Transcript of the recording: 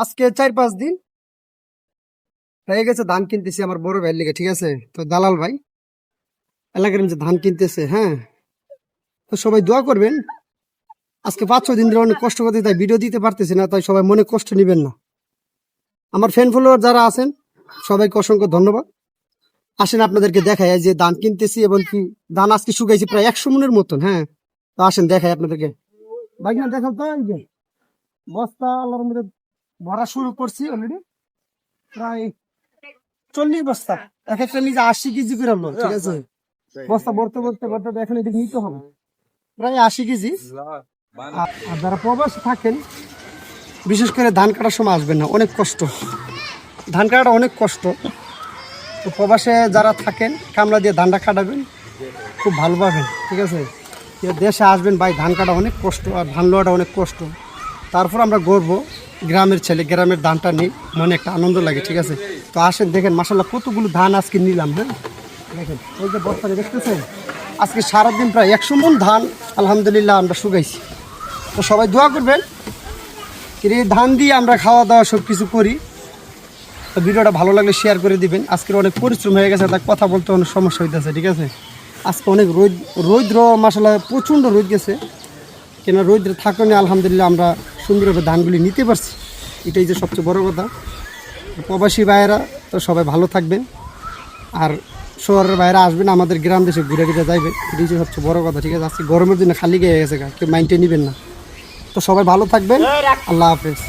আজকে 4-5 দিন হয়ে গেছে ধান কিনতেছি আমার বড় ভাইয়ের লিগে, ঠিক আছে? তো দালাল ভাই এলাকার মধ্যে ধান কিনতেছে, হ্যাঁ। তো সবাই দোয়া করবেন। আজকে 5-6 দিন ধরে অনেক কষ্ট করতে, তাই ভিডিও দিতে পারতেছি না, তাই সবাই মনে কষ্ট নিবেন না। আমার ফ্যান ফলোয়ার যারা আছেন সবাইকে অসংখ্য ধন্যবাদ। আসেন আপনাদেরকে দেখাই যে ধান কিনতেছি, এবং কি ধান আজকে শুকাইছি প্রায় 100 মনের মতন, হ্যাঁ। তো আসেন দেখাই আপনাদেরকে। ভাই না দেখাও তো, এই যে বস্তা আল্লাহর মধ্যে ভরা শুরু করছি অলরেডি, প্রায় 40 বস্তা, এক একটা নিজে 80 কেজি করে হলো, ঠিক আছে? বস্তা ভরতে ভরতে ভরতে এখন এদিকে নিতে হবে প্রায় 80 কেজি। আর যারা প্রবাসী থাকেন, বিশেষ করে ধান কাটার সময় আসবেন না, অনেক কষ্ট, ধান কাটাটা অনেক কষ্ট। তো প্রবাসে যারা থাকেন কামলা দিয়ে ধানটা কাটাবেন, খুব ভালো পাবেন, ঠিক আছে? দেশে আসবেন ভাই, ধান কাটা অনেক কষ্ট, আর ধান লোয়াটা অনেক কষ্ট। তারপর আমরা গর্ব, গ্রামের ছেলে, গ্রামের ধানটা নিই, মনে একটা আনন্দ লাগে, ঠিক আছে? তো আসেন দেখেন মাশাআল্লাহ কতগুলো ধান আজকে নিলাম, হ্যাঁ। দেখেন ওই যে বস্তাটা দেখতেছেন, আজকে সারাদিন প্রায় 100 মণ ধান আলহামদুলিল্লাহ আমরা শুকাইছি। তো সবাই দোয়া করবেন, এই ধান দিয়ে আমরা খাওয়া দাওয়া সব কিছু করি। তো ভিডিওটা ভালো লাগলে শেয়ার করে দিবেন। আজকের অনেক পরিশ্রম হয়ে গেছে, তাই কথা বলতে অনেক সমস্যা হইতেছে, ঠিক আছে? আজকে অনেক রৌদ্র মাশাআল্লাহ প্রচণ্ড রোদ গেছে, কেন রৌদ্র থাকলে আলহামদুলিল্লাহ আমরা সুন্দরভাবে ধানগুলি নিতে পারছি, এটাই যে সবচেয়ে বড় কথা। প্রবাসী ভাইয়েরা তো সবাই ভালো থাকবেন, আর শহরের বাইরে আসবেন, আমাদের গ্রাম দেশে ঘুরে ঘুরে যাইবেন, এটাই যে সবচেয়ে বড় কথা, ঠিক আছে? আজকে গরমের দিনে খালি গিয়ে গেছে, কেউ মাইন্ডে নেবেন না। তো সবাই ভালো থাকবেন, আল্লাহ হাফেজ।